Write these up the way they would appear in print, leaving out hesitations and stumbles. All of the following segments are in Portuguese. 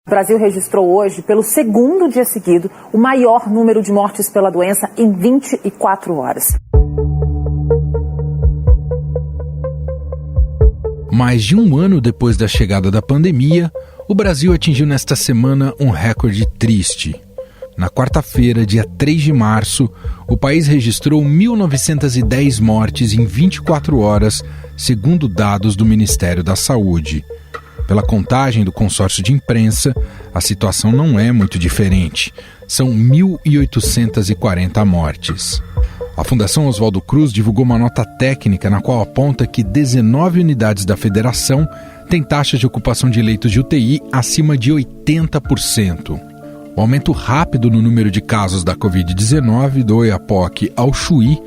O Brasil registrou hoje, pelo segundo dia seguido, o maior número de mortes pela doença em 24 horas. Mais de um ano depois da chegada da pandemia, o Brasil atingiu nesta semana um recorde triste. Na quarta-feira, dia 3 de março, o país registrou 1.910 mortes em 24 horas, segundo dados do Ministério da Saúde. Pela contagem do consórcio de imprensa, a situação não é muito diferente. São 1.840 mortes. A Fundação Oswaldo Cruz divulgou uma nota técnica na qual aponta que 19 unidades da federação têm taxa de ocupação de leitos de UTI acima de 80%. O aumento rápido no número de casos da Covid-19 do Oiapoque ao Chuí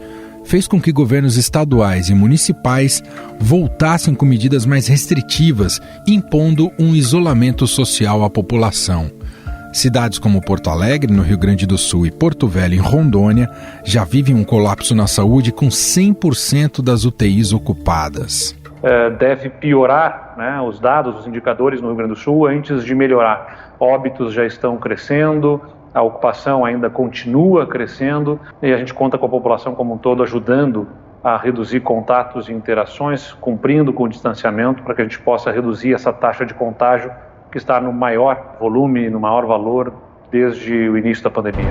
fez com que governos estaduais e municipais voltassem com medidas mais restritivas, impondo um isolamento social à população. Cidades como Porto Alegre, no Rio Grande do Sul, e Porto Velho, em Rondônia, já vivem um colapso na saúde com 100% das UTIs ocupadas. Deve piorar, os dados, os indicadores no Rio Grande do Sul antes de melhorar. Óbitos já estão crescendo, a ocupação ainda continua crescendo e a gente conta com a população como um todo ajudando a reduzir contatos e interações, cumprindo com o distanciamento para que a gente possa reduzir essa taxa de contágio que está no maior volume, no maior valor desde o início da pandemia.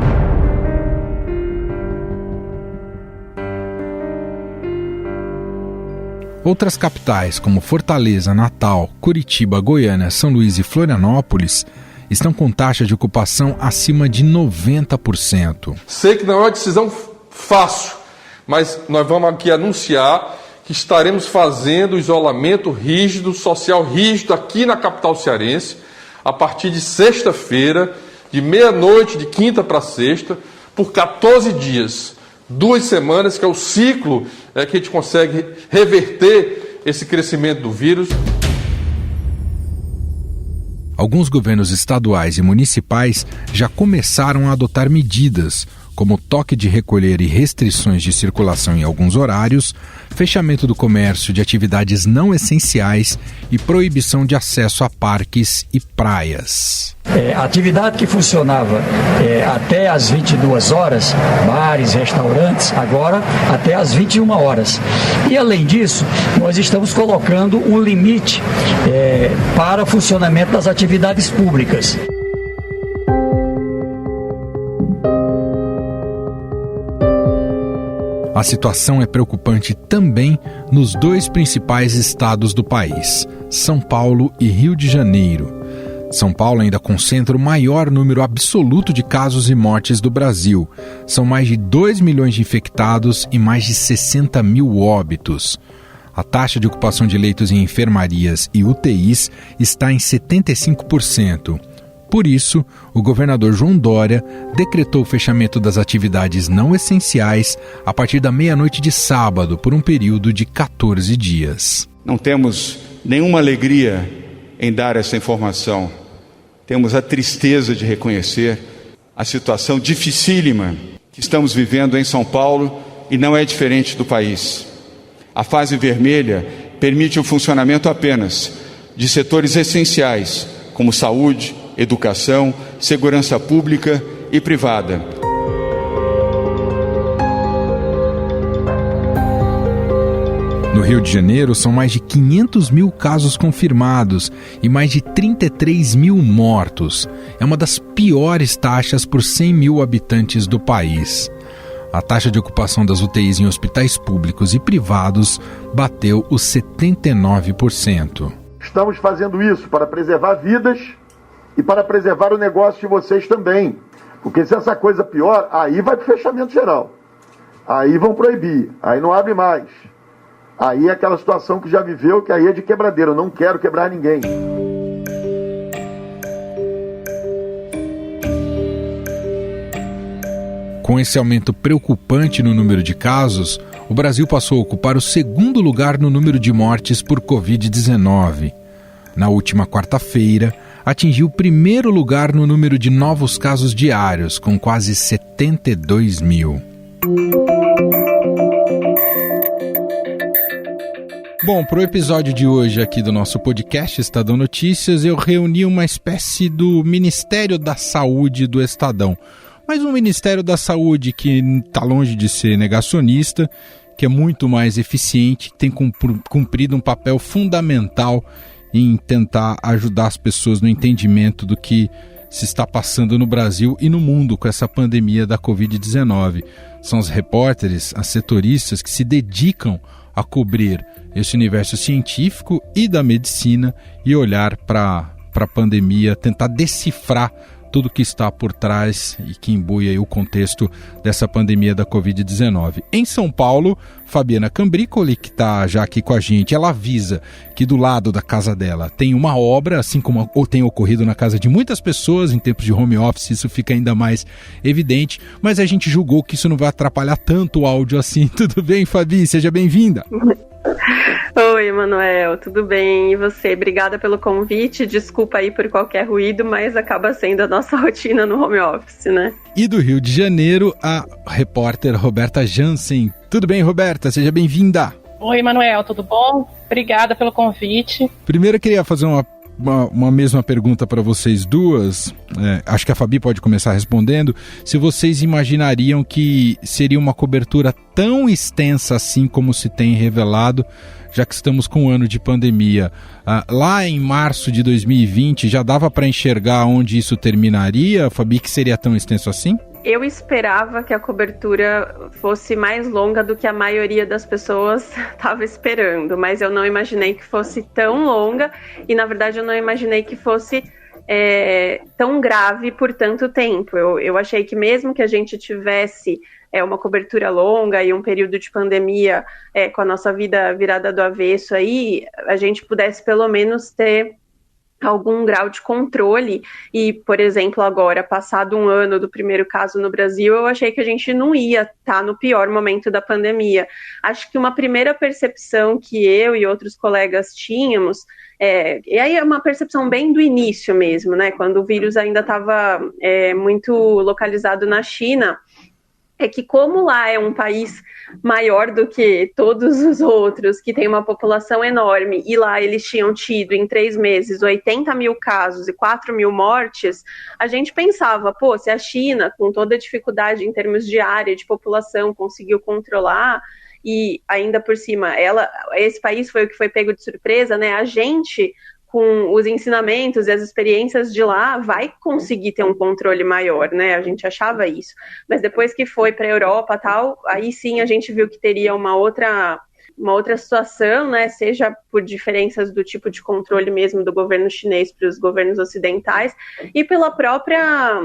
Outras capitais, como Fortaleza, Natal, Curitiba, Goiânia, São Luís e Florianópolis, estão com taxa de ocupação acima de 90%. Sei que não é uma decisão fácil, mas nós vamos aqui anunciar que estaremos fazendo isolamento rígido, social rígido aqui na capital cearense, a partir de sexta-feira, de meia-noite, de quinta para sexta, por 14 dias. 2 semanas, que é o ciclo que a gente consegue reverter esse crescimento do vírus. Alguns governos estaduais e municipais já começaram a adotar medidas, como toque de recolher e restrições de circulação em alguns horários, fechamento do comércio de atividades não essenciais e proibição de acesso a parques e praias. A atividade que funcionava até às 22 horas, bares, restaurantes, agora até às 21 horas. E além disso, nós estamos colocando um limite para o funcionamento das atividades públicas. A situação é preocupante também nos 2 principais estados do país, São Paulo e Rio de Janeiro. São Paulo ainda concentra o maior número absoluto de casos e mortes do Brasil. São mais de 2 milhões de infectados e mais de 60 mil óbitos. A taxa de ocupação de leitos em enfermarias e UTIs está em 75%. Por isso, o governador João Dória decretou o fechamento das atividades não essenciais a partir da meia-noite de sábado, por um período de 14 dias. Não temos nenhuma alegria em dar essa informação. Temos a tristeza de reconhecer a situação dificílima que estamos vivendo em São Paulo e não é diferente do país. A fase vermelha permite o funcionamento apenas de setores essenciais, como saúde, educação, segurança pública e privada. No Rio de Janeiro, são mais de 500 mil casos confirmados e mais de 33 mil mortos. É uma das piores taxas por 100 mil habitantes do país. A taxa de ocupação das UTIs em hospitais públicos e privados bateu os 79%. Estamos fazendo isso para preservar vidas e para preservar o negócio de vocês também. Porque se essa coisa pior, aí vai para o fechamento geral. Aí vão proibir, aí não abre mais. Aí é aquela situação que já viveu, que aí é de quebradeira. Eu não quero quebrar ninguém. Com esse aumento preocupante no número de casos, o Brasil passou a ocupar o 2º lugar no número de mortes por Covid-19. Na última quarta-feira, atingiu o 1º lugar no número de novos casos diários, com quase 72 mil. Bom, para o episódio de hoje aqui do nosso podcast Estadão Notícias, eu reuni uma espécie do Ministério da Saúde do Estadão. Mas um Ministério da Saúde que está longe de ser negacionista, que é muito mais eficiente, tem cumprido um papel fundamental em tentar ajudar as pessoas no entendimento do que se está passando no Brasil e no mundo com essa pandemia da Covid-19. São os repórteres, as setoristas que se dedicam a cobrir esse universo científico e da medicina e olhar para a pandemia, tentar decifrar tudo que está por trás e que imbui aí o contexto dessa pandemia da Covid-19. Em São Paulo, Fabiana Cambricoli, que está já aqui com a gente, ela avisa que do lado da casa dela tem uma obra, assim como tem ocorrido na casa de muitas pessoas em tempos de home office, isso fica ainda mais evidente, mas a gente julgou que isso não vai atrapalhar tanto o áudio assim. Tudo bem, Fabi? Seja bem-vinda. Oi, Emanuel, tudo bem? E você? Obrigada pelo convite, desculpa aí por qualquer ruído, mas acaba sendo a nossa rotina no home office, né? E do Rio de Janeiro, a repórter Roberta Jansen. Tudo bem, Roberta? Seja bem-vinda. Oi, Emanuel, tudo bom? Obrigada pelo convite. Primeiro eu queria fazer uma mesma pergunta para vocês duas, acho que a Fabi pode começar respondendo, se vocês imaginariam que seria uma cobertura tão extensa assim como se tem revelado, já que estamos com um ano de pandemia. Lá em março de 2020, já dava para enxergar onde isso terminaria, Fabi, que seria tão extenso assim? Eu esperava que a cobertura fosse mais longa do que a maioria das pessoas estava esperando, mas eu não imaginei que fosse tão longa e, na verdade, eu não imaginei que fosse tão grave por tanto tempo. Eu achei que mesmo que a gente tivesse uma cobertura longa e um período de pandemia com a nossa vida virada do avesso aí, a gente pudesse pelo menos ter algum grau de controle e, por exemplo, agora, passado um ano do primeiro caso no Brasil, eu achei que a gente não ia estar no pior momento da pandemia. Acho que uma primeira percepção que eu e outros colegas tínhamos, e aí é uma percepção bem do início mesmo, né, quando o vírus ainda estava muito localizado na China, é que como lá é um país maior do que todos os outros, que tem uma população enorme, e lá eles tinham tido em 3 meses 80 mil casos e 4 mil mortes, a gente pensava, se a China, com toda a dificuldade em termos de área, de população, conseguiu controlar, e ainda por cima, esse país foi o que foi pego de surpresa, né? A gente, com os ensinamentos e as experiências de lá, vai conseguir ter um controle maior, né? A gente achava isso. Mas depois que foi para a Europa e tal, aí sim a gente viu que teria uma outra situação, né? Seja por diferenças do tipo de controle mesmo do governo chinês para os governos ocidentais e pela própria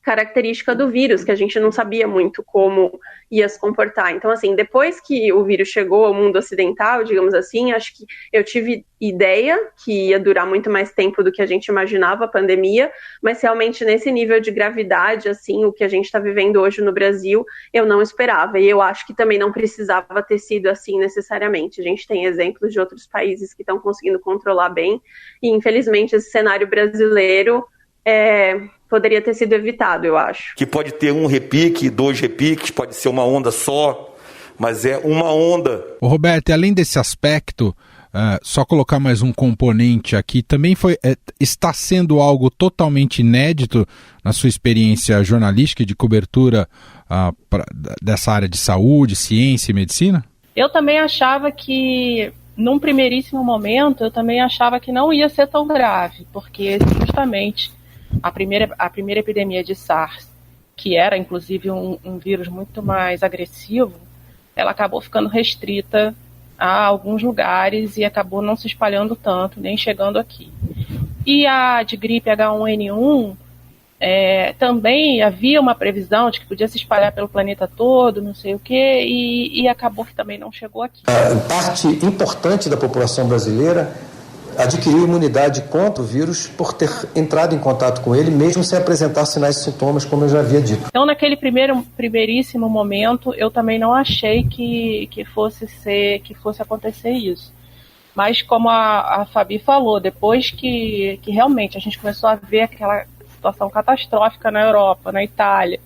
característica do vírus, que a gente não sabia muito como ia se comportar. Então, assim, depois que o vírus chegou ao mundo ocidental, digamos assim, acho que eu tive ideia que ia durar muito mais tempo do que a gente imaginava a pandemia, mas realmente nesse nível de gravidade, assim, o que a gente está vivendo hoje no Brasil, eu não esperava. E eu acho que também não precisava ter sido assim necessariamente. A gente tem exemplos de outros países que estão conseguindo controlar bem, e infelizmente esse cenário brasileiro poderia ter sido evitado, eu acho. Que pode ter um repique, 2 repiques, pode ser uma onda só, mas é uma onda. Ô Roberto, além desse aspecto, só colocar mais um componente aqui, também está sendo algo totalmente inédito na sua experiência jornalística de cobertura dessa área de saúde, ciência e medicina? Eu também achava que, num primeiríssimo momento, que não ia ser tão grave, porque justamente a primeira epidemia de SARS, que era inclusive um vírus muito mais agressivo, ela acabou ficando restrita a alguns lugares e acabou não se espalhando tanto, nem chegando aqui. E a de gripe H1N1, também havia uma previsão de que podia se espalhar pelo planeta todo, não sei o quê, e acabou que também não chegou aqui. Parte importante da população brasileira adquiriu imunidade contra o vírus por ter entrado em contato com ele, mesmo sem apresentar sinais e sintomas, como eu já havia dito. Então, naquele primeiríssimo momento, eu também não achei que fosse acontecer isso. Mas, como a Fabi falou, depois que realmente a gente começou a ver aquela situação catastrófica na Europa, na Itália,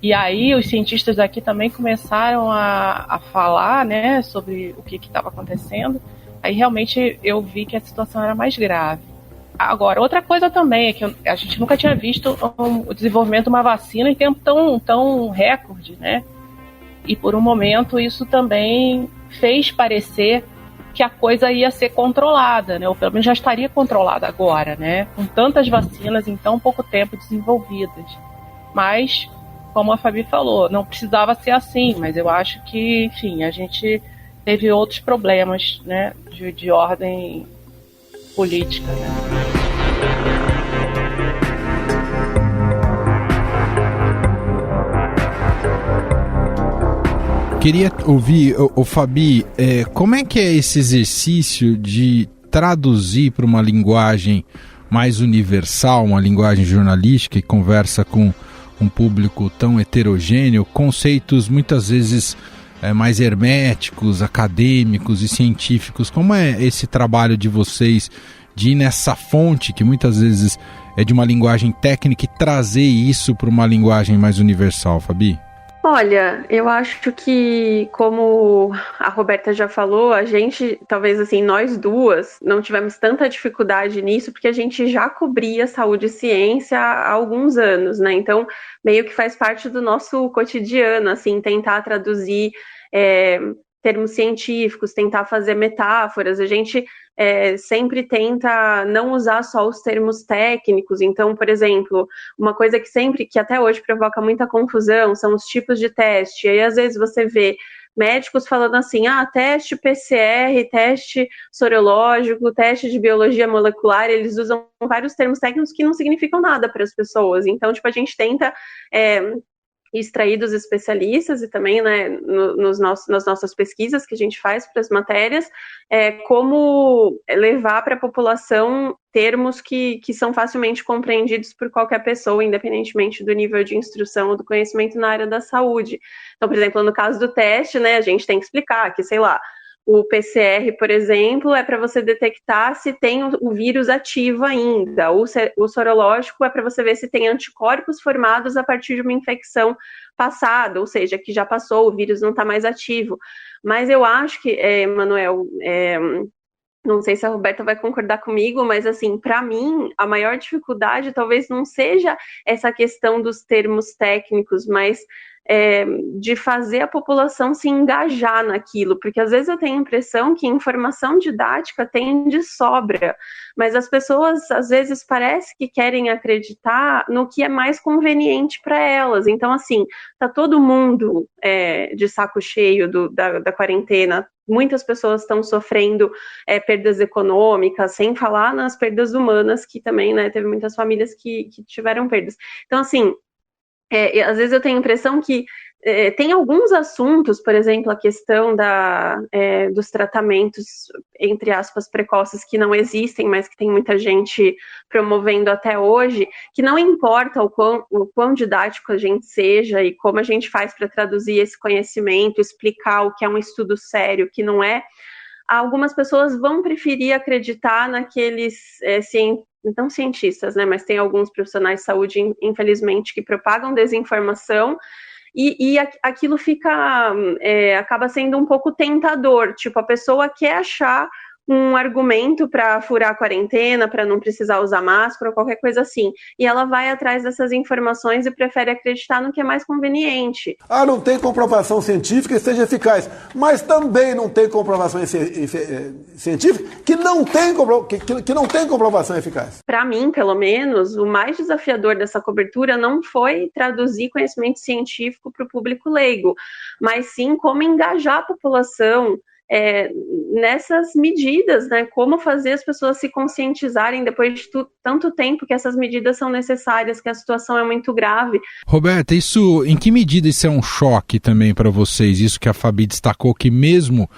e aí os cientistas daqui também começaram a falar, né, sobre o que estava acontecendo, Aí realmente eu vi que a situação era mais grave. Agora, outra coisa também é que a gente nunca tinha visto o desenvolvimento de uma vacina em tempo tão recorde, né? E por um momento isso também fez parecer que a coisa ia ser controlada, né? Ou pelo menos já estaria controlada agora, né? Com tantas vacinas em tão pouco tempo desenvolvidas. Mas, como a Fabi falou, não precisava ser assim, mas eu acho que, enfim, a gente teve outros problemas, né? De ordem política, né? Queria ouvir, Fabi, como é que é esse exercício de traduzir para uma linguagem mais universal, uma linguagem jornalística que conversa com um público tão heterogêneo, conceitos muitas vezes mais herméticos, acadêmicos e científicos? Como é esse trabalho de vocês de ir nessa fonte, que muitas vezes é de uma linguagem técnica, e trazer isso para uma linguagem mais universal, Fabi? Olha, eu acho que, como a Roberta já falou, a gente, talvez assim, nós duas não tivemos tanta dificuldade nisso, porque a gente já cobria saúde e ciência há alguns anos, né? Então, meio que faz parte do nosso cotidiano, assim, tentar traduzir termos científicos, tentar fazer metáforas. A gente sempre tenta não usar só os termos técnicos. Então, por exemplo, uma coisa que até hoje provoca muita confusão são os tipos de teste. E aí, às vezes, você vê médicos falando assim, teste PCR, teste sorológico, teste de biologia molecular. Eles usam vários termos técnicos que não significam nada para as pessoas. Então, tipo, a gente tenta extrair dos especialistas e também, né, nas nossas pesquisas que a gente faz para as matérias, como levar para a população termos que são facilmente compreendidos por qualquer pessoa, independentemente do nível de instrução ou do conhecimento na área da saúde. Então, por exemplo, no caso do teste, né, a gente tem que explicar que, sei lá, o PCR, por exemplo, é para você detectar se tem o vírus ativo ainda. O sorológico é para você ver se tem anticorpos formados a partir de uma infecção passada, ou seja, que já passou, o vírus não está mais ativo. Mas eu acho que, Manuel, não sei se a Roberta vai concordar comigo, mas assim, para mim, a maior dificuldade talvez não seja essa questão dos termos técnicos, mas de fazer a população se engajar naquilo, porque às vezes eu tenho a impressão que informação didática tem de sobra, mas as pessoas às vezes parece que querem acreditar no que é mais conveniente para elas. Então, assim, tá todo mundo de saco cheio da quarentena. Muitas pessoas estão sofrendo perdas econômicas, sem falar nas perdas humanas, que também, né, teve muitas famílias que tiveram perdas. Então, assim, às vezes eu tenho a impressão que tem alguns assuntos, por exemplo, a questão dos tratamentos, entre aspas, precoces, que não existem, mas que tem muita gente promovendo até hoje, que não importa o quão didático a gente seja e como a gente faz para traduzir esse conhecimento, explicar o que é um estudo sério, o que não é, algumas pessoas vão preferir acreditar naqueles não cientistas, né, mas tem alguns profissionais de saúde, infelizmente, que propagam desinformação, e aquilo acaba sendo um pouco tentador. Tipo, a pessoa quer achar um argumento para furar a quarentena, para não precisar usar máscara ou qualquer coisa assim. E ela vai atrás dessas informações e prefere acreditar no que é mais conveniente. Não tem comprovação científica que seja eficaz, mas também não tem comprovação científica que não tem comprovação eficaz. Para mim, pelo menos, o mais desafiador dessa cobertura não foi traduzir conhecimento científico para o público leigo, mas sim como engajar a população nessas medidas, né? Como fazer as pessoas se conscientizarem depois de tanto tempo que essas medidas são necessárias, que a situação é muito grave. Roberta, em que medida isso é um choque também para vocês? Isso que a Fabi destacou, que mesmo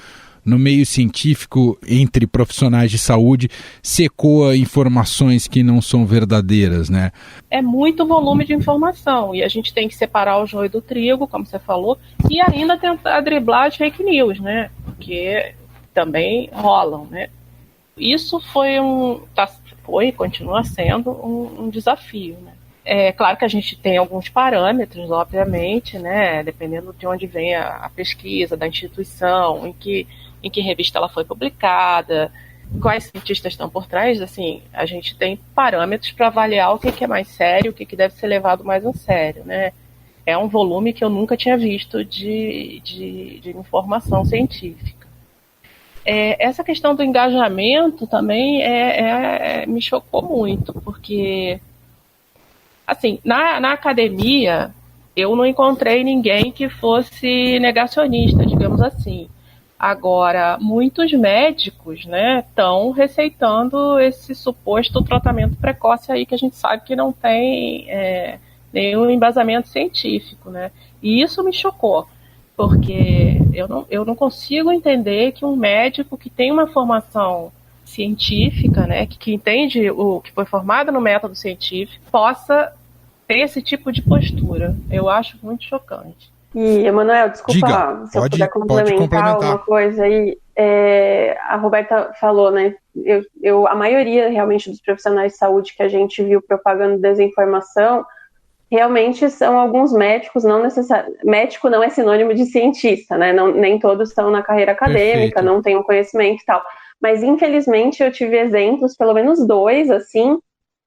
no meio científico, entre profissionais de saúde, se ecoa informações que não são verdadeiras, né? É muito volume de informação e a gente tem que separar o joio do trigo, como você falou, e ainda tentar driblar as fake news, né? Porque também rolam, né? Isso foi e continua sendo um desafio, né? É claro que a gente tem alguns parâmetros, obviamente, né? Dependendo de onde vem a pesquisa, da instituição, em que em que revista ela foi publicada, quais cientistas estão por trás. Assim, a gente tem parâmetros para avaliar o que é mais sério, o que deve ser levado mais a sério, né? É um volume que eu nunca tinha visto de informação científica. Essa questão do engajamento também me chocou muito, porque, assim, na academia, eu não encontrei ninguém que fosse negacionista, digamos assim. Agora, muitos médicos, né, estão receitando esse suposto tratamento precoce aí, que a gente sabe que não tem nenhum embasamento científico, né? E isso me chocou, porque eu não consigo entender que um médico que tem uma formação científica, né, que entende que foi formado no método científico, possa ter esse tipo de postura. Eu acho muito chocante. E, Emanuel, desculpa, se eu puder complementar uma coisa aí. A Roberta falou, né? A maioria realmente dos profissionais de saúde que a gente viu propagando desinformação realmente são alguns médicos, não necessariamente. Médico não é sinônimo de cientista, né? Nem todos estão na carreira acadêmica, não têm um conhecimento e tal. Mas, infelizmente, eu tive exemplos, pelo menos 2, assim,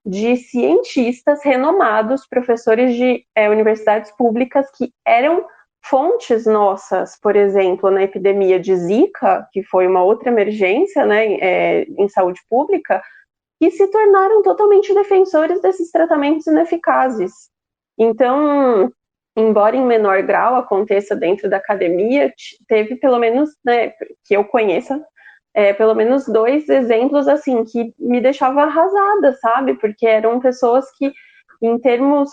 de cientistas renomados, professores de universidades públicas que eram fontes nossas, por exemplo, na epidemia de Zika, que foi uma outra emergência, né, em saúde pública, que se tornaram totalmente defensores desses tratamentos ineficazes. Então, embora em menor grau aconteça dentro da academia, teve pelo menos, né, que eu conheça, pelo menos 2 exemplos assim que me deixavam arrasada, sabe? Porque eram pessoas que, em termos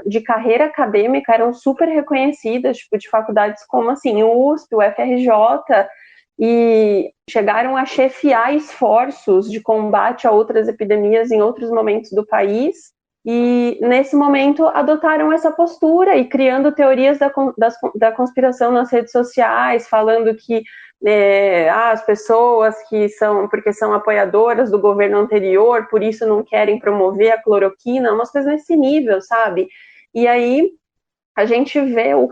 de carreira acadêmica, eram super reconhecidas, tipo, de faculdades como assim, o USP, o FRJ, e chegaram a chefiar esforços de combate a outras epidemias em outros momentos do país. E, nesse momento, adotaram essa postura e criando teorias da conspiração nas redes sociais, falando que as pessoas que porque são apoiadoras do governo anterior, por isso não querem promover a cloroquina, umas coisas nesse nível, sabe? E aí a gente vê o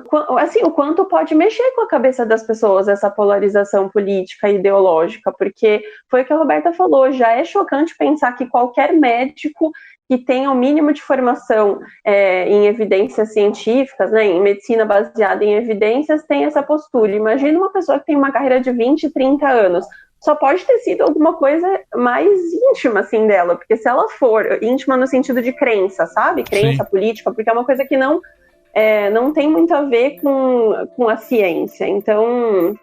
quanto pode mexer com a cabeça das pessoas essa polarização política e ideológica, porque foi o que a Roberta falou, já é chocante pensar que qualquer médico que tenha o mínimo de formação em evidências científicas, né, em medicina baseada em evidências, tem essa postura. Imagina uma pessoa que tem uma carreira de 20, 30 anos. Só pode ter sido alguma coisa mais íntima, assim, dela. Porque se ela for íntima no sentido de crença, sabe? Crença Sim. política, porque é uma coisa que não tem muito a ver com a ciência. Então,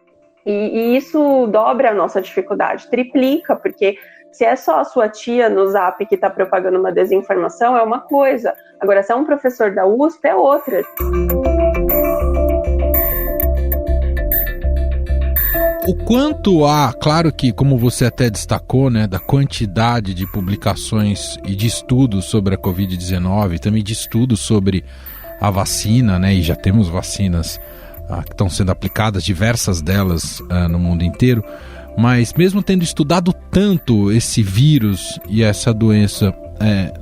e isso dobra a nossa dificuldade, triplica, porque se é só a sua tia no Zap que está propagando uma desinformação, é uma coisa. Agora, se é um professor da USP, é outra. O quanto há, claro que, como você até destacou, né, da quantidade de publicações e de estudos sobre a Covid-19, também de estudos sobre a vacina, né, e já temos vacinas que estão sendo aplicadas, diversas delas no mundo inteiro. Mas mesmo tendo estudado tanto esse vírus e essa doença,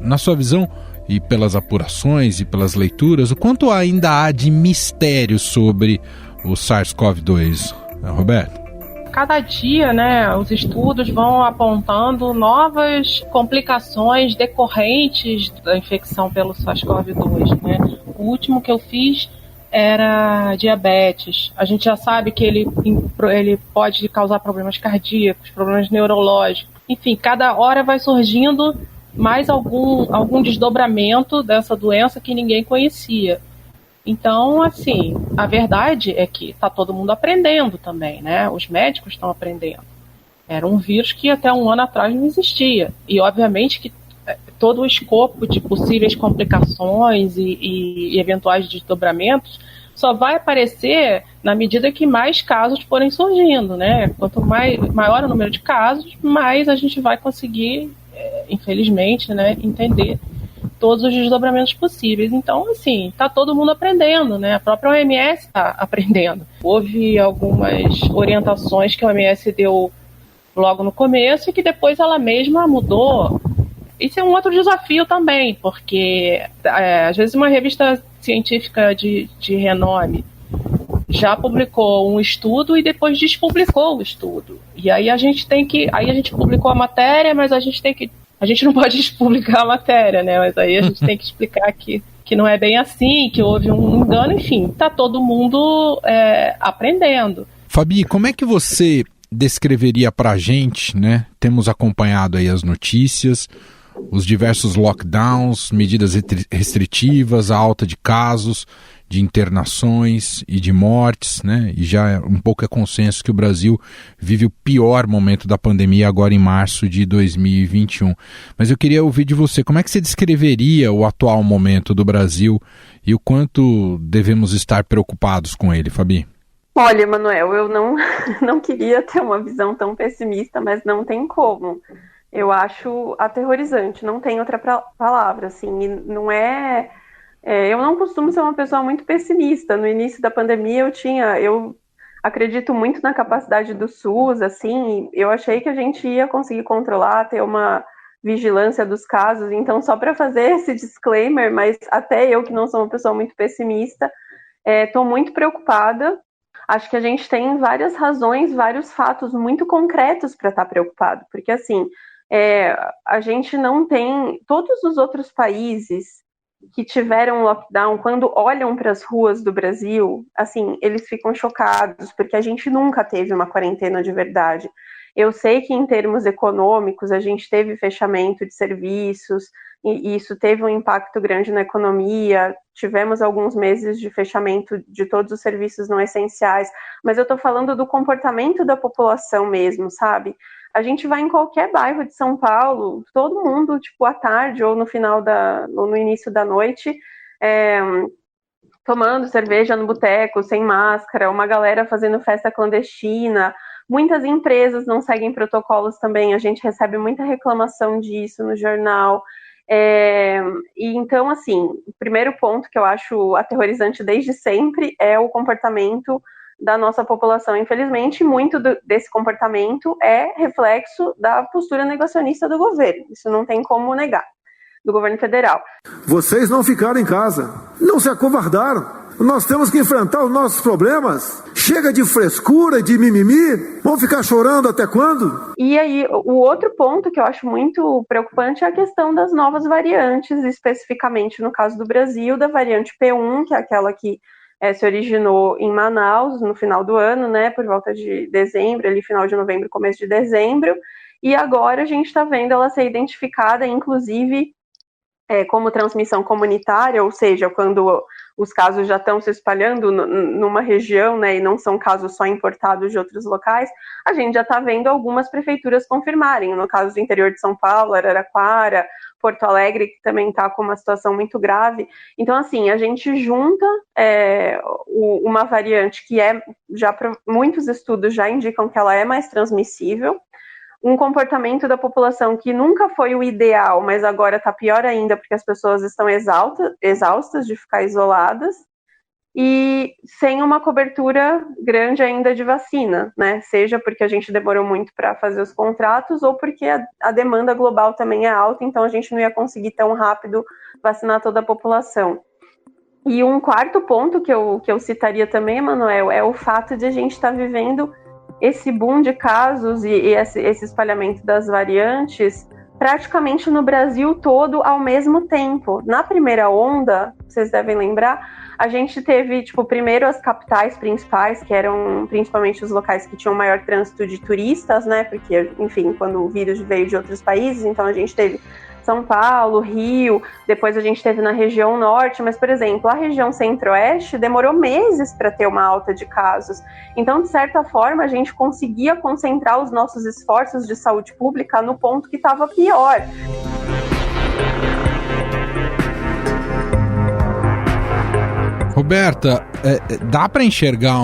na sua visão e pelas apurações e pelas leituras, o quanto ainda há de mistério sobre o SARS-CoV-2, Roberto? Cada dia, né, os estudos vão apontando novas complicações decorrentes da infecção pelo SARS-CoV-2, né? O último que eu fiz era diabetes. A gente já sabe que ele pode causar problemas cardíacos, problemas neurológicos. Enfim, cada hora vai surgindo mais algum desdobramento dessa doença que ninguém conhecia. Então, assim, a verdade é que está todo mundo aprendendo também, né? Os médicos estão aprendendo. Era um vírus que até um ano atrás não existia. E, obviamente, que todo o escopo de possíveis complicações e eventuais desdobramentos só vai aparecer na medida que mais casos forem surgindo, né? Quanto maior o número de casos, mais a gente vai conseguir, infelizmente, né, entender todos os desdobramentos possíveis. Então, assim, está todo mundo aprendendo, né? A própria OMS está aprendendo. Houve algumas orientações que a OMS deu logo no começo e que depois ela mesma mudou. Isso é um outro desafio também, porque às vezes uma revista científica de renome já publicou um estudo e depois despublicou o estudo. E aí a gente publicou a matéria, mas a gente não pode despublicar a matéria, né? Mas aí a gente tem que explicar que não é bem assim, que houve um engano, enfim, tá todo mundo aprendendo. Fabi, como é que você descreveria pra gente, né? Temos acompanhado aí as notícias, os diversos lockdowns, medidas restritivas, a alta de casos, de internações e de mortes, né? E já um pouco é consenso que o Brasil vive o pior momento da pandemia agora em março de 2021. Mas eu queria ouvir de você, como é que você descreveria o atual momento do Brasil e o quanto devemos estar preocupados com ele, Fabi? Olha, Manuel, eu não queria ter uma visão tão pessimista, mas não tem como. Eu acho aterrorizante, não tem outra palavra, assim, não é... eu não costumo ser uma pessoa muito pessimista. No início da pandemia eu acredito muito na capacidade do SUS, assim, eu achei que a gente ia conseguir controlar, ter uma vigilância dos casos, então só para fazer esse disclaimer, mas até eu que não sou uma pessoa muito pessimista, estou muito preocupada. Acho que a gente tem várias razões, vários fatos muito concretos para estar preocupado, porque assim, a gente não tem... Todos os outros países que tiveram lockdown, quando olham para as ruas do Brasil, assim, eles ficam chocados, porque a gente nunca teve uma quarentena de verdade. Eu sei que em termos econômicos a gente teve fechamento de serviços, e isso teve um impacto grande na economia, tivemos alguns meses de fechamento de todos os serviços não essenciais, mas eu estou falando do comportamento da população mesmo, sabe? A gente vai em qualquer bairro de São Paulo, todo mundo, tipo, à tarde ou no início da noite, tomando cerveja no boteco, sem máscara, uma galera fazendo festa clandestina. Muitas empresas não seguem protocolos também, a gente recebe muita reclamação disso no jornal. E então, assim, o primeiro ponto que eu acho aterrorizante desde sempre é o comportamento da nossa população. Infelizmente, muito desse comportamento é reflexo da postura negacionista do governo. Isso não tem como negar, do governo federal. Vocês não ficaram em casa, não se acovardaram. Nós temos que enfrentar os nossos problemas. Chega de frescura, de mimimi. Vamos ficar chorando até quando? E aí, o outro ponto que eu acho muito preocupante é a questão das novas variantes, especificamente no caso do Brasil, da variante P1, que é aquela que se originou em Manaus no final do ano, né, por volta de dezembro, ali final de novembro, começo de dezembro, e agora a gente está vendo ela ser identificada, inclusive, como transmissão comunitária, ou seja, quando os casos já estão se espalhando numa região, né, e não são casos só importados de outros locais, a gente já está vendo algumas prefeituras confirmarem, no caso do interior de São Paulo, Araraquara, Porto Alegre, que também está com uma situação muito grave. Então, assim, a gente junta uma variante que muitos estudos já indicam que ela é mais transmissível, um comportamento da população que nunca foi o ideal, mas agora está pior ainda porque as pessoas estão exaustas de ficar isoladas e sem uma cobertura grande ainda de vacina, né? Seja porque a gente demorou muito para fazer os contratos ou porque a demanda global também é alta, então a gente não ia conseguir tão rápido vacinar toda a população. E um quarto ponto que eu citaria também, Emanuel, é o fato de a gente estar vivendo esse boom de casos e esse espalhamento das variantes praticamente no Brasil todo ao mesmo tempo. Na primeira onda, vocês devem lembrar, a gente teve, primeiro as capitais principais, que eram principalmente os locais que tinham maior trânsito de turistas, né, porque, enfim, quando o vírus veio de outros países, então a gente teve São Paulo, Rio, depois a gente teve na região norte, mas, por exemplo, a região centro-oeste demorou meses para ter uma alta de casos. Então, de certa forma, a gente conseguia concentrar os nossos esforços de saúde pública no ponto que estava pior. Roberta, dá para enxergar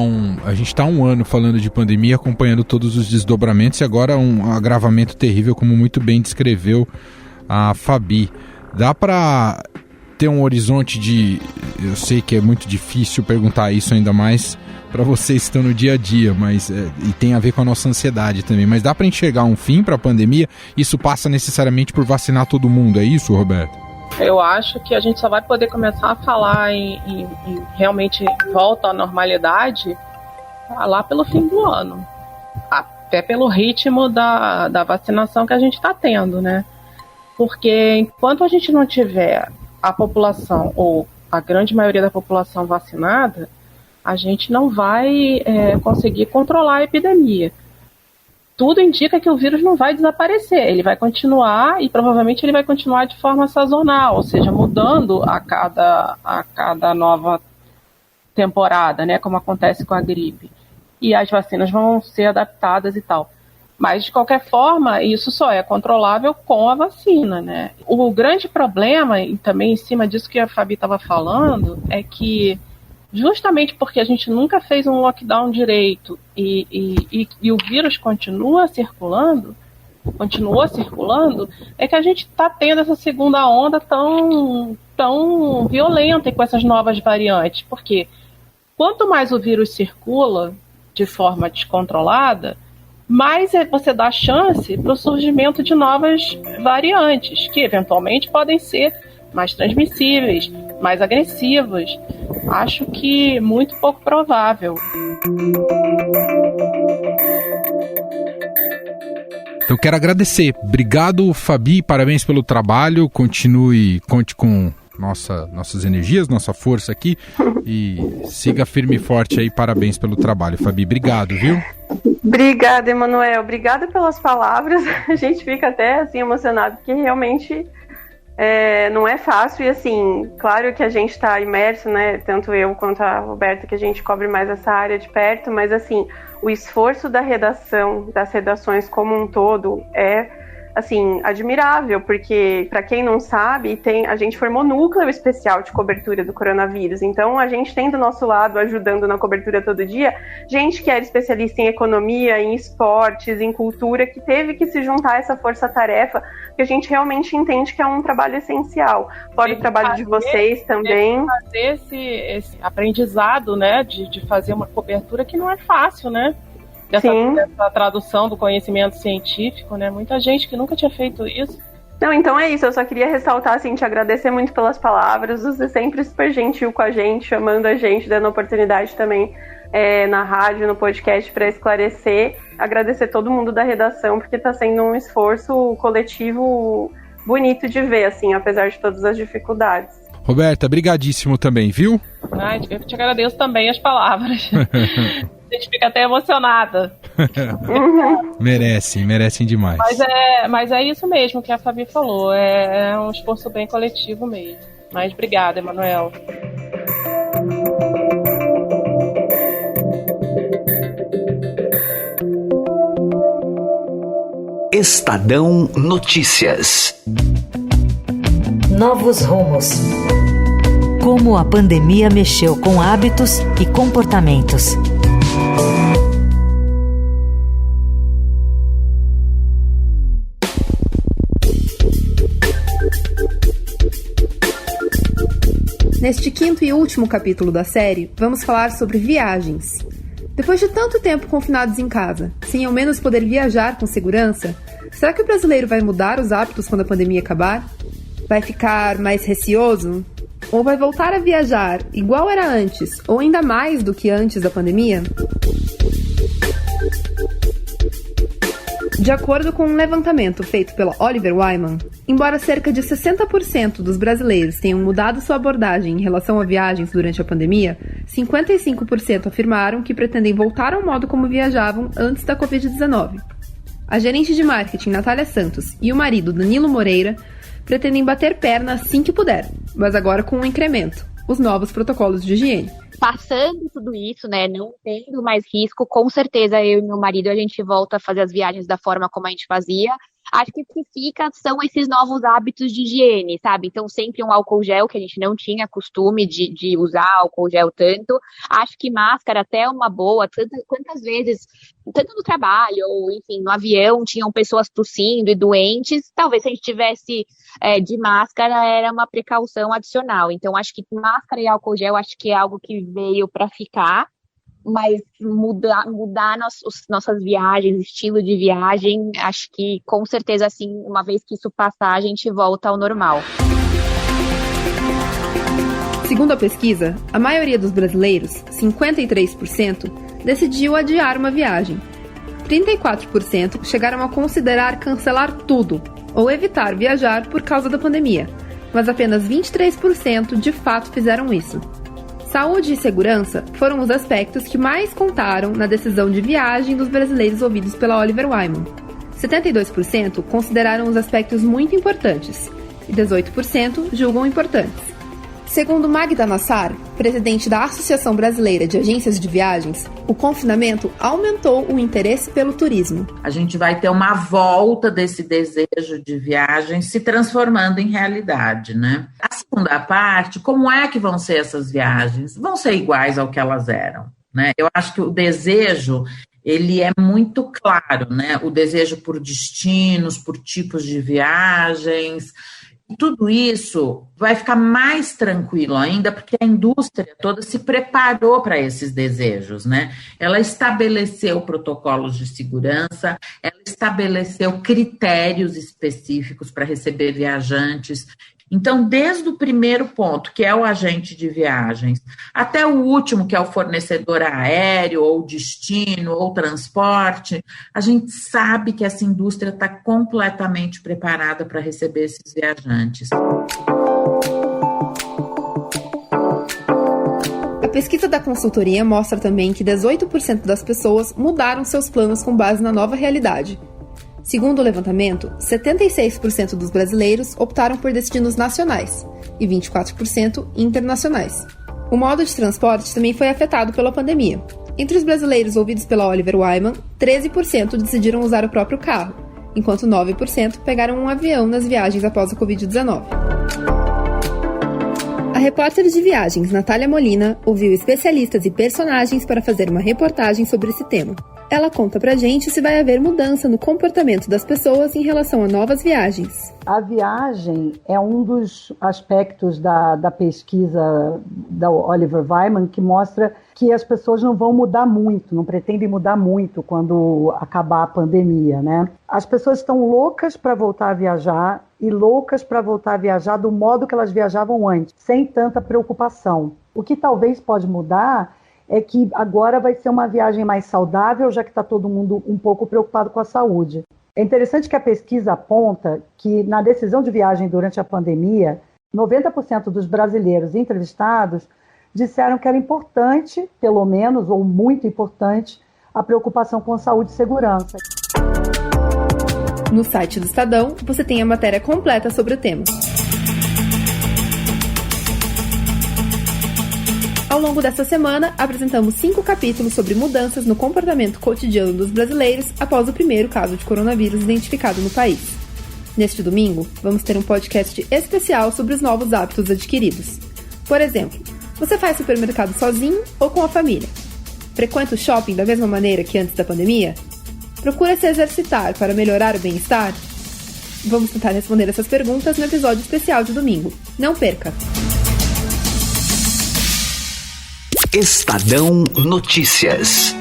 a gente está há um ano falando de pandemia, acompanhando todos os desdobramentos e agora um agravamento terrível, como muito bem descreveu a Fabi. Dá para ter um horizonte eu sei que é muito difícil perguntar isso ainda mais para vocês que estão no dia a dia, mas e tem a ver com a nossa ansiedade também, mas dá para enxergar um fim para a pandemia? Isso passa necessariamente por vacinar todo mundo, é isso, Roberto? Eu acho que a gente só vai poder começar a falar em realmente volta à normalidade lá pelo fim do ano. Até pelo ritmo da vacinação que a gente está tendo, né? Porque enquanto a gente não tiver a população, ou a grande maioria da população vacinada, a gente não vai conseguir controlar a epidemia. Tudo indica que o vírus não vai desaparecer, ele vai continuar e provavelmente ele vai continuar de forma sazonal, ou seja, mudando a cada nova temporada, né, como acontece com a gripe. E as vacinas vão ser adaptadas e tal. Mas, de qualquer forma, isso só é controlável com a vacina, né? O grande problema, e também em cima disso que a Fabi estava falando, é que justamente porque a gente nunca fez um lockdown direito e o vírus continuou circulando, é que a gente está tendo essa segunda onda tão violenta com essas novas variantes. Porque quanto mais o vírus circula de forma descontrolada, mais você dá chance para o surgimento de novas variantes, que eventualmente podem ser mais transmissíveis, mais agressivas. Acho que muito pouco provável. Eu quero agradecer. Obrigado, Fabi, parabéns pelo trabalho. Conte com nossas energias, nossa força aqui e siga firme e forte aí. Parabéns pelo trabalho, Fabi. Obrigado, viu? Obrigada, Emanuel. Obrigada pelas palavras. A gente fica até assim emocionado, porque realmente não é fácil. E assim, claro que a gente está imerso, né? Tanto eu quanto a Roberta, que a gente cobre mais essa área de perto, mas assim, o esforço da redação, das redações como um todo é assim, admirável, porque, para quem não sabe, a gente formou núcleo especial de cobertura do coronavírus, então a gente tem do nosso lado, ajudando na cobertura todo dia, gente que era especialista em economia, em esportes, em cultura, que teve que se juntar a essa força-tarefa, que a gente realmente entende que é um trabalho essencial. Fora o trabalho de vocês também. Fazer esse aprendizado, né, de fazer uma cobertura que não é fácil, né? Dessa tradução do conhecimento científico, né? Muita gente que nunca tinha feito isso. Não, então é isso. Eu só queria ressaltar, assim, te agradecer muito pelas palavras. Você é sempre super gentil com a gente, chamando a gente, dando oportunidade também na rádio, no podcast, para esclarecer. Agradecer todo mundo da redação, porque está sendo um esforço coletivo bonito de ver, assim, apesar de todas as dificuldades. Roberta, brigadíssimo também, viu? Eu te agradeço também as palavras. A gente fica até emocionada. Merecem demais. Mas é isso mesmo que a Fabi falou. É um esforço bem coletivo mesmo. Mas obrigada, Emanuel. Estadão Notícias. Novos rumos. Como a pandemia mexeu com hábitos e comportamentos. Neste quinto e último capítulo da série, vamos falar sobre viagens. Depois de tanto tempo confinados em casa, sem ao menos poder viajar com segurança, será que o brasileiro vai mudar os hábitos quando a pandemia acabar? Vai ficar mais receoso? Ou vai voltar a viajar igual era antes, ou ainda mais do que antes da pandemia? De acordo com um levantamento feito pela Oliver Wyman, embora cerca de 60% dos brasileiros tenham mudado sua abordagem em relação a viagens durante a pandemia, 55% afirmaram que pretendem voltar ao modo como viajavam antes da Covid-19. A gerente de marketing Natália Santos e o marido Danilo Moreira pretendem bater perna assim que puder, mas agora com um incremento, os novos protocolos de higiene. Passando tudo isso, né, não tendo mais risco, com certeza eu e meu marido, a gente volta a fazer as viagens da forma como a gente fazia. Acho que o que fica são esses novos hábitos de higiene, sabe? Então, sempre um álcool gel, que a gente não tinha costume de usar álcool gel tanto. Acho que máscara até é uma boa. Quantas vezes, tanto no trabalho ou, enfim, no avião, tinham pessoas tossindo e doentes. Talvez se a gente tivesse de máscara, era uma precaução adicional. Então, acho que máscara e álcool gel, acho que é algo que veio para ficar. Mas mudar nossas viagens, estilo de viagem, acho que com certeza, assim, uma vez que isso passar, a gente volta ao normal. Segundo a pesquisa, a maioria dos brasileiros, 53%, decidiu adiar uma viagem. 34% chegaram a considerar cancelar tudo ou evitar viajar por causa da pandemia, mas apenas 23% de fato fizeram isso. Saúde e segurança foram os aspectos que mais contaram na decisão de viagem dos brasileiros ouvidos pela Oliver Wyman. 72% consideraram os aspectos muito importantes e 18% julgam importantes. Segundo Magda Nassar, presidente da Associação Brasileira de Agências de Viagens, o confinamento aumentou o interesse pelo turismo. A gente vai ter uma volta desse desejo de viagem se transformando em realidade, né? A segunda parte, como é que vão ser essas viagens? Vão ser iguais ao que elas eram, né? Eu acho que o desejo, ele é muito claro, né? O desejo por destinos, por tipos de viagens. Tudo isso vai ficar mais tranquilo ainda, porque a indústria toda se preparou para esses desejos, né? Ela estabeleceu protocolos de segurança, ela estabeleceu critérios específicos para receber viajantes. Então, desde o primeiro ponto, que é o agente de viagens, até o último, que é o fornecedor aéreo, ou destino, ou transporte, a gente sabe que essa indústria está completamente preparada para receber esses viajantes. A pesquisa da consultoria mostra também que 18% das pessoas mudaram seus planos com base na nova realidade. Segundo o levantamento, 76% dos brasileiros optaram por destinos nacionais e 24% internacionais. O modo de transporte também foi afetado pela pandemia. Entre os brasileiros ouvidos pela Oliver Wyman, 13% decidiram usar o próprio carro, enquanto 9% pegaram um avião nas viagens após a Covid-19. A repórter de viagens Natália Molina ouviu especialistas e personagens para fazer uma reportagem sobre esse tema. Ela conta pra gente se vai haver mudança no comportamento das pessoas em relação a novas viagens. A viagem é um dos aspectos da pesquisa da Oliver Wyman que mostra que as pessoas não vão mudar muito, não pretendem mudar muito quando acabar a pandemia, né? As pessoas estão loucas para voltar a viajar e loucas para voltar a viajar do modo que elas viajavam antes, sem tanta preocupação. O que talvez pode mudar é que agora vai ser uma viagem mais saudável, já que está todo mundo um pouco preocupado com a saúde. É interessante que a pesquisa aponta que na decisão de viagem durante a pandemia, 90% dos brasileiros entrevistados disseram que era importante, pelo menos, ou muito importante, a preocupação com saúde e segurança. No site do Estadão, você tem a matéria completa sobre o tema. Ao longo desta semana, apresentamos 5 capítulos sobre mudanças no comportamento cotidiano dos brasileiros após o primeiro caso de coronavírus identificado no país. Neste domingo, vamos ter um podcast especial sobre os novos hábitos adquiridos. Por exemplo, você faz supermercado sozinho ou com a família? Frequenta o shopping da mesma maneira que antes da pandemia? Procura se exercitar para melhorar o bem-estar? Vamos tentar responder essas perguntas no episódio especial de domingo. Não perca! Estadão Notícias.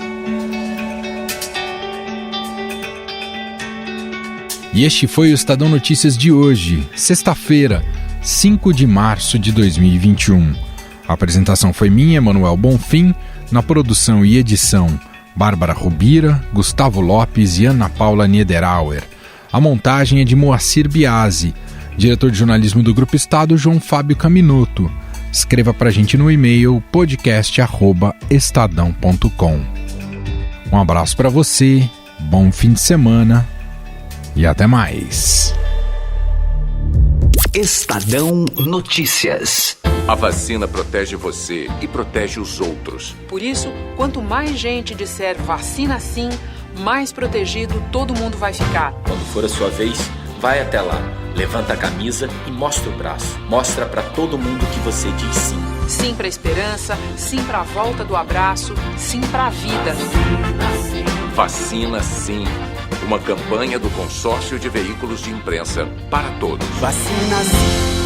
E este foi o Estadão Notícias de hoje, sexta-feira, 5 de março de 2021. A apresentação foi minha, Emanuel Bonfim, na produção e edição, Bárbara Rubira, Gustavo Lopes e Ana Paula Niederauer. A montagem é de Moacir Biasi, diretor de jornalismo do Grupo Estado, João Fábio Caminoto. Escreva pra gente no e-mail podcast@estadão.com. Um abraço para você, bom fim de semana e até mais. Estadão Notícias. A vacina protege você e protege os outros. Por isso, quanto mais gente disser vacina sim, mais protegido todo mundo vai ficar. Quando for a sua vez, vai até lá. Levanta a camisa e mostra o braço. Mostra pra todo mundo que você diz sim. Sim pra esperança, sim pra volta do abraço, sim pra vida. Vacina sim. Uma campanha do Consórcio de Veículos de Imprensa para todos. Vacina sim.